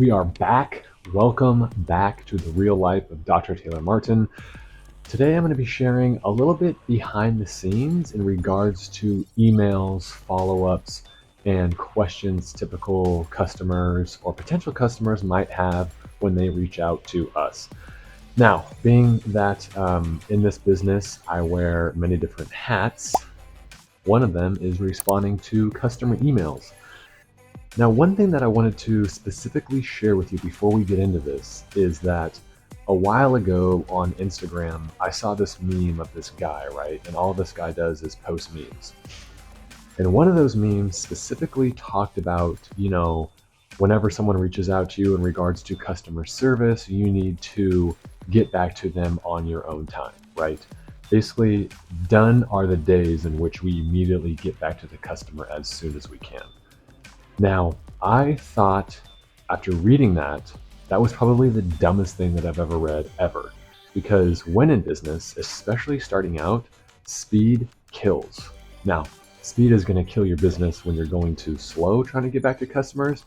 We are back. Welcome back to the real life of Dr. Taylor Martin. Today I'm going to be sharing a little bit behind the scenes in regards to emails, follow ups, and questions typical customers or potential customers might have when they reach out to us. Now, being that in this business I wear many different hats, one of them is responding to customer emails. Now, one thing that I wanted to specifically share with you before we get into this is that a while ago on Instagram, I saw this meme of this guy, right? And all this guy does is post memes. And one of those memes specifically talked about, whenever someone reaches out to you in regards to customer service, you need to get back to them on your own time, right? Basically, done are the days in which we immediately get back to the customer as soon as we can. Now, I thought after reading that, that was probably the dumbest thing that I've ever read, ever. Because when in business, especially starting out, speed kills. Now, speed is going to kill your business when you're going too slow trying to get back to customers,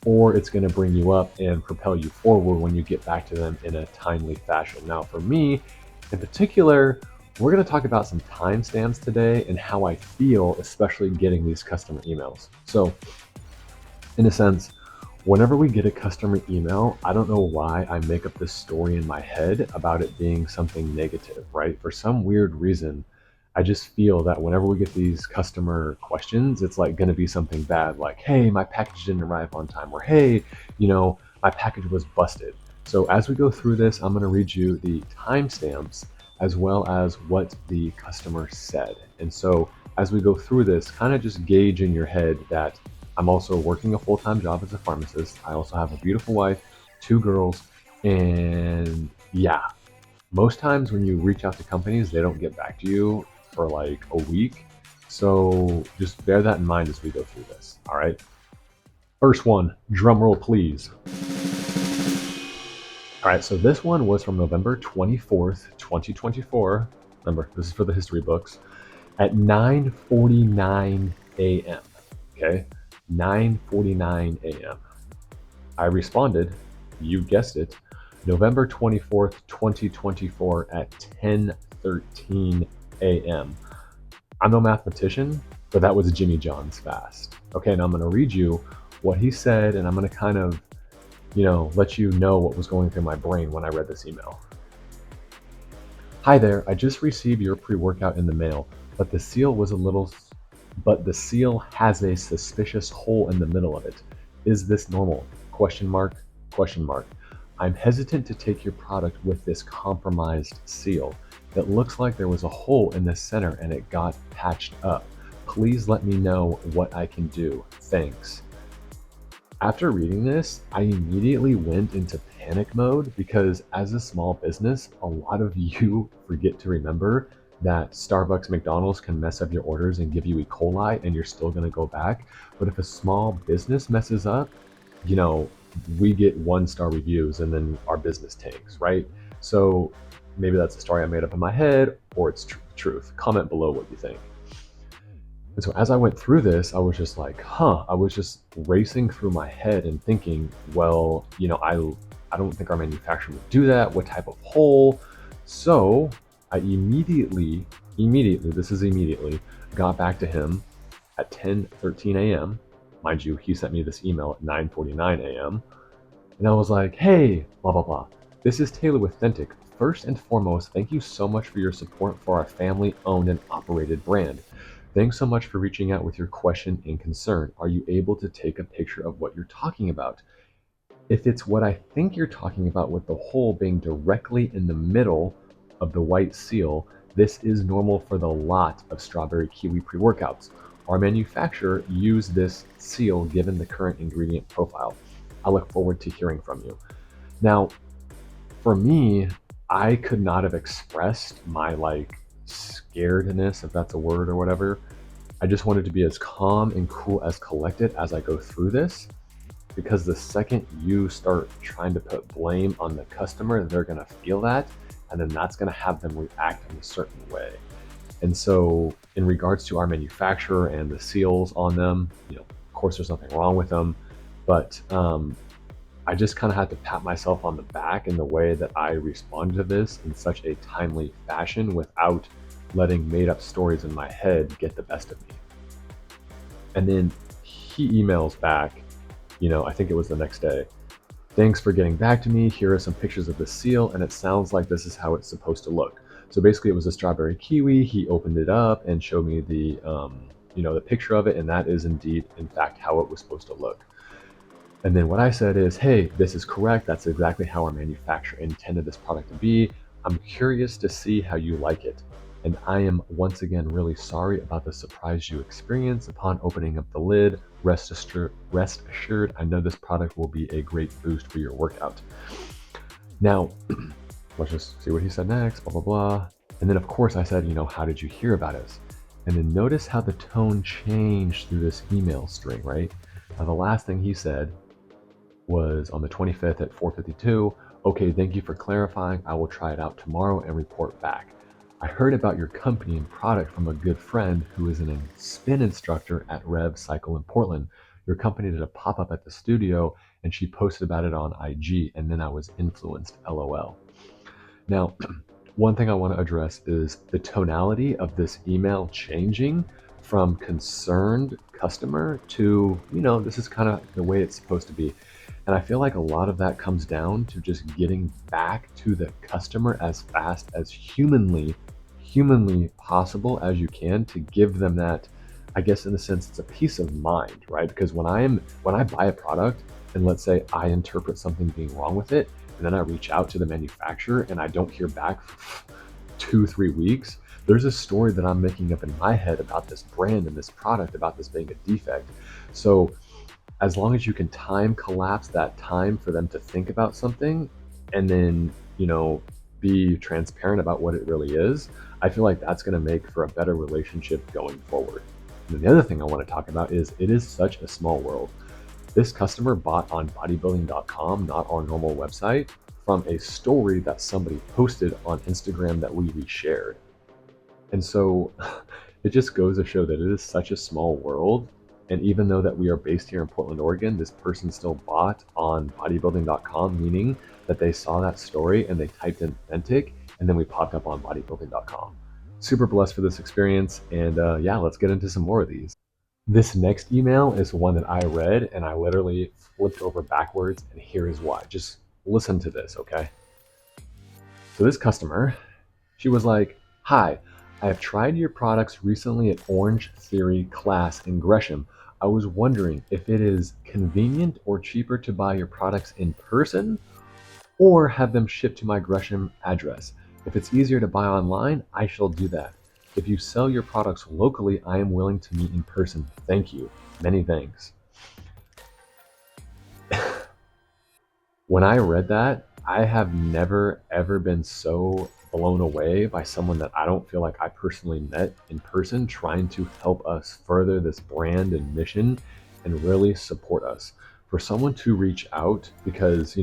or it's going to bring you up and propel you forward when you get back to them in a timely fashion. Now, for me in particular, we're going to talk about some timestamps today and how I feel, especially getting these customer emails. So, in a sense, whenever we get a customer email, I don't know why I make up this story in my head about it being something negative, right? For some weird reason, I just feel that whenever we get these customer questions, it's like going to be something bad, like, hey, my package didn't arrive on time, or hey, my package was busted. So as we go through this, I'm going to read you the timestamps as well as what the customer said. And so as we go through this, kind of just gauge in your head that I'm also working a full-time job as a pharmacist. I also have a beautiful wife, two girls, and yeah, most times when you reach out to companies, they don't get back to you for like a week. So just bear that in mind as we go through this. All right. First one, drum roll, please. All right. So this one was from November 24th, 2024. Remember, this is for the history books at 9:49 a.m. Okay. 9:49 a.m. I responded, you guessed it, November 24th, 2024 at 10:13 a.m. I'm no mathematician, but that was Jimmy John's fast. Okay, now I'm going to read you what he said, and I'm going to kind of, let you know what was going through my brain when I read this email. Hi there, I just received your pre-workout in the mail, but the seal has a suspicious hole in the middle of it. Is this normal? Question mark, question mark. I'm hesitant to take your product with this compromised seal. It looks like there was a hole in the center and it got patched up. Please let me know what I can do. Thanks. After reading this, I immediately went into panic mode because as a small business, a lot of you forget to remember that Starbucks, McDonald's can mess up your orders and give you E. coli and you're still going to go back. But if a small business messes up, you know, we get 1-star reviews and then our business tanks, right? So maybe that's a story I made up in my head or it's truth. Comment below what you think. And so as I went through this, I was just like, I was just racing through my head and thinking, well, I don't think our manufacturer would do that. What type of hole? So I immediately, got back to him at 10:13 a.m. Mind you, he sent me this email at 9:49 a.m. And I was like, hey, blah, blah, blah. This is Taylor with Thentic. First and foremost, thank you so much for your support for our family owned and operated brand. Thanks so much for reaching out with your question and concern. Are you able to take a picture of what you're talking about? If it's what I think you're talking about with the hole being directly in the middle of the white seal, this is normal for the lot of strawberry kiwi pre-workouts. Our manufacturer used this seal given the current ingredient profile. I look forward to hearing from you. Now, for me, I could not have expressed my scaredness, if that's a word or whatever. I just wanted to be as calm and cool as collected as I go through this, because the second you start trying to put blame on the customer, they're going to feel that, and then that's going to have them react in a certain way. And so in regards to our manufacturer and the seals on them, of course there's nothing wrong with them, but I just kind of had to pat myself on the back in the way that I responded to this in such a timely fashion without letting made up stories in my head get the best of me. And then he emails back, I think it was the next day. Thanks for getting back to me. Here are some pictures of the seal, and it sounds like this is how it's supposed to look. So basically, it was a strawberry kiwi. He opened it up and showed me the picture of it, and that is indeed, in fact, how it was supposed to look. And then what I said is, hey, this is correct. That's exactly how our manufacturer intended this product to be. I'm curious to see how you like it. And I am once again really sorry about the surprise you experienced upon opening up the lid. Rest assured, I know this product will be a great boost for your workout. Now, let's just see what he said next, blah, blah, blah. And then, of course, I said, how did you hear about us? And then notice how the tone changed through this email string, right? Now, the last thing he said was on the 25th at 4:52. Okay, thank you for clarifying. I will try it out tomorrow and report back. I heard about your company and product from a good friend who is a spin instructor at Rev Cycle in Portland. Your company did a pop-up at the studio and she posted about it on IG, and then I was influenced, LOL. Now, one thing I want to address is the tonality of this email changing from concerned customer to, this is kind of the way it's supposed to be. And I feel like a lot of that comes down to just getting back to the customer as fast as humanly possible as you can to give them that, I guess in a sense, it's a peace of mind, right? Because when I buy a product and let's say I interpret something being wrong with it, and then I reach out to the manufacturer and I don't hear back for 2-3 weeks, there's a story that I'm making up in my head about this brand and this product, about this being a defect. So as long as you can time collapse that time for them to think about something and then, be transparent about what it really is, I feel like that's going to make for a better relationship going forward. And the other thing I want to talk about is it is such a small world. This customer bought on bodybuilding.com, not our normal website, from a story that somebody posted on Instagram that we reshared. And so it just goes to show that it is such a small world. And even though that we are based here in Portland, Oregon, this person still bought on bodybuilding.com, meaning that they saw that story and they typed in authentic, and then we popped up on bodybuilding.com. Super blessed for this experience. And yeah, let's get into some more of these. This next email is one that I read and I literally flipped over backwards, and here is why. Just listen to this, okay? So this customer, she was like, hi, I have tried your products recently at Orange Theory class in Gresham. I was wondering if it is convenient or cheaper to buy your products in person or have them shipped to my Gresham address. If it's easier to buy online, I shall do that. If you sell your products locally, I am willing to meet in person. Thank you. Many thanks. When I read that, I have never ever been so blown away by someone that I don't feel like I personally met in person trying to help us further this brand and mission and really support us. For someone to reach out, because,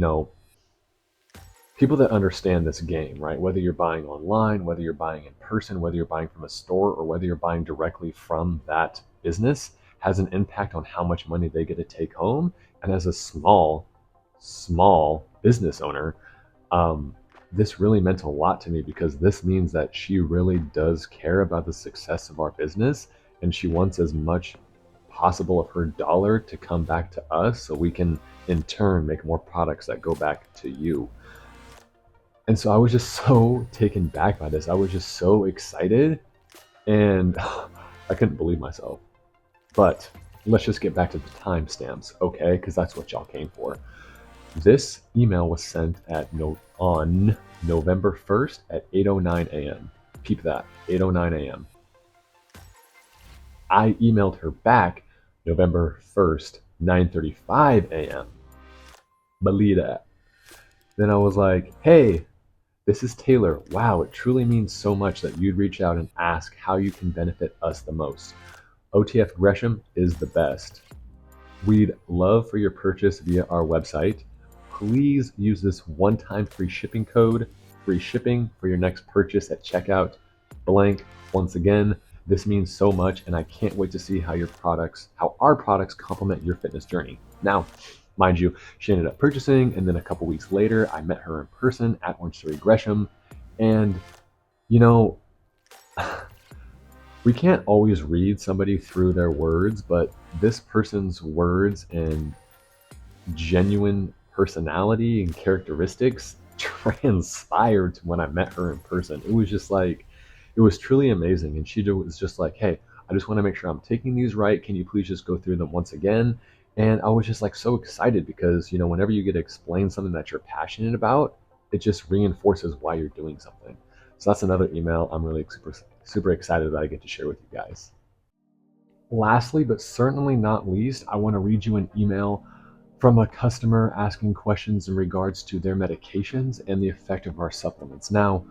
people that understand this game, right? Whether you're buying online, whether you're buying in person, whether you're buying from a store, or whether you're buying directly from that business, has an impact on how much money they get to take home. And as a small business owner, this really meant a lot to me because this means that she really does care about the success of our business and she wants as much possible of her dollar to come back to us so we can in turn make more products that go back to you. And so I was just so taken back by this. I was just so excited and I couldn't believe myself. But let's just get back to the timestamps, okay? Because that's what y'all came for. This email was sent on November 1st at 8:09 a.m. Keep that, 8:09 a.m. I emailed her back November 1st, 9:35 a.m. Believe that. Then I was like, hey, this is Taylor. Wow, it truly means so much that you'd reach out and ask how you can benefit us the most. OTF Gresham is the best. We'd love for your purchase via our website. Please use this one-time free shipping code, free shipping for your next purchase at checkout, blank. Once again, this means so much and I can't wait to see how our products complement your fitness journey. Now, Mind you, she ended up purchasing, and then a couple weeks later, I met her in person at Orange Theory Gresham. And, you know, we can't always read somebody through their words, but this person's words and genuine personality and characteristics transpired to when I met her in person. It was just like, it was truly amazing. And she was just like, hey, I just want to make sure I'm taking these right. Can you please just go through them once again? And I was just like so excited because, whenever you get to explain something that you're passionate about, it just reinforces why you're doing something. So that's another email I'm really super excited that I get to share with you guys. Lastly, but certainly not least, I want to read you an email from a customer asking questions in regards to their medications and the effect of our supplements. Now,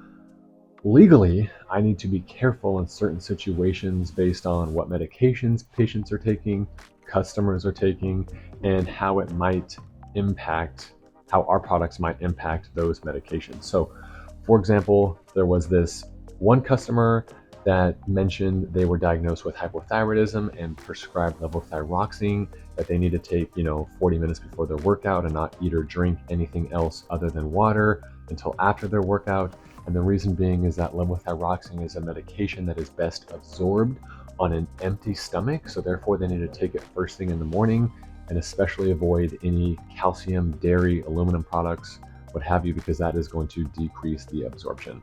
legally, I need to be careful in certain situations based on what medications patients are taking, customers are taking, and how it might impact, how our products might impact those medications. So, for example, there was this one customer that mentioned they were diagnosed with hypothyroidism and prescribed levothyroxine that they need to take, 40 minutes before their workout and not eat or drink anything else other than water until after their workout. And the reason being is that levothyroxine is a medication that is best absorbed on an empty stomach. So therefore they need to take it first thing in the morning and especially avoid any calcium, dairy, aluminum products, what have you, because that is going to decrease the absorption.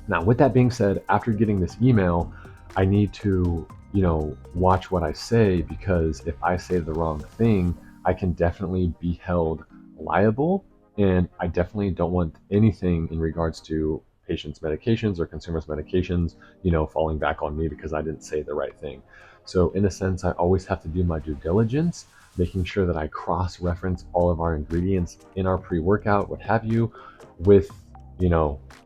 Now, with that being said, after getting this email, I need to, watch what I say, because if I say the wrong thing, I can definitely be held liable. And I definitely don't want anything in regards to patients' medications or consumers' medications, falling back on me because I didn't say the right thing. So, in a sense, I always have to do my due diligence, making sure that I cross reference all of our ingredients in our pre workout, what have you, with,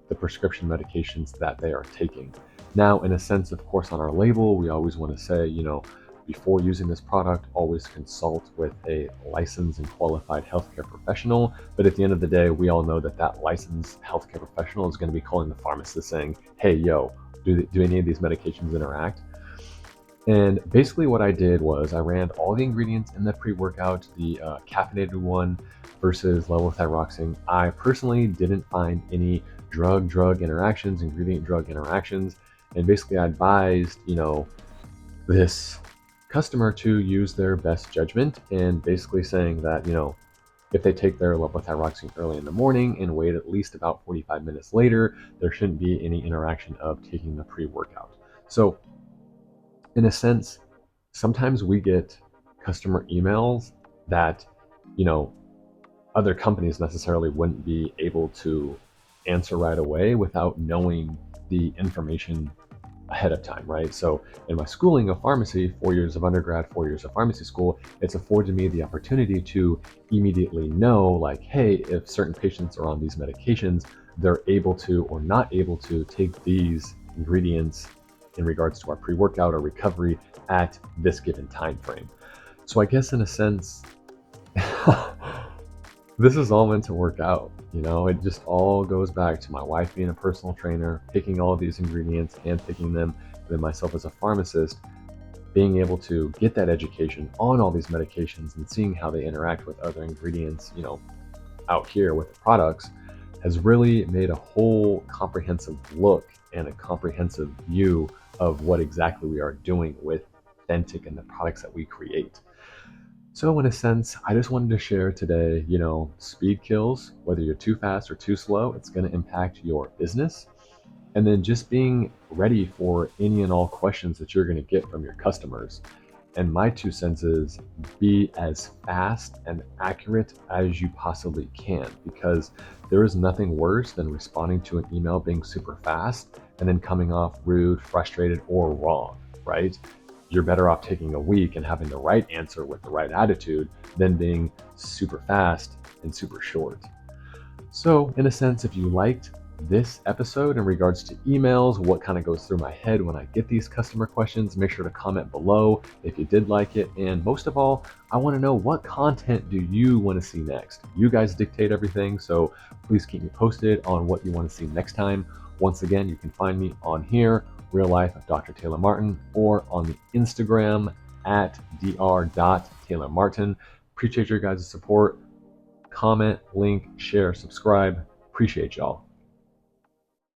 the prescription medications that they are taking. Now, in a sense, of course, on our label, we always want to say, before using this product, always consult with a licensed and qualified healthcare professional. But at the end of the day, we all know that that licensed healthcare professional is going to be calling the pharmacist saying, hey, yo, do any of these medications interact? And basically, what I did was I ran all the ingredients in the pre workout, the caffeinated one versus levothyroxine. I personally didn't find any drug interactions, ingredient drug interactions. And basically, I advised, this customer to use their best judgment, and basically saying that, if they take their levothyroxine early in the morning and wait at least about 45 minutes later, there shouldn't be any interaction of taking the pre workout. So, in a sense, sometimes we get customer emails that, you know, other companies necessarily wouldn't be able to answer right away without knowing the information ahead of time, right? So in my schooling of pharmacy, 4 years of undergrad, 4 years of pharmacy school, it's afforded me the opportunity to immediately know, like, hey, if certain patients are on these medications, they're able to or not able to take these ingredients in regards to our pre-workout or recovery at this given time frame. So I guess in a sense, this is all meant to work out. It just all goes back to my wife being a personal trainer, picking all of these ingredients and picking them, and then myself as a pharmacist being able to get that education on all these medications and seeing how they interact with other ingredients, out here with the products, has really made a whole comprehensive look and a comprehensive view of what exactly we are doing with Authentic and the products that we create. So in a sense, I just wanted to share today, speed kills, whether you're too fast or too slow, it's going to impact your business. And then just being ready for any and all questions that you're going to get from your customers. And my 2 cents is be as fast and accurate as you possibly can, because there is nothing worse than responding to an email being super fast and then coming off rude, frustrated, or wrong, right? You're better off taking a week and having the right answer with the right attitude than being super fast and super short. So, in a sense, if you liked this episode in regards to emails, what kind of goes through my head when I get these customer questions, make sure to comment below if you did like it. And most of all, I want to know, what content do you want to see next? You guys dictate everything, so please keep me posted on what you want to see next time. Once again, you can find me on here, Real Life of Dr. Taylor Martin, or on the Instagram at dr.taylormartin. Appreciate your guys' support. Comment, link, share, subscribe. Appreciate y'all.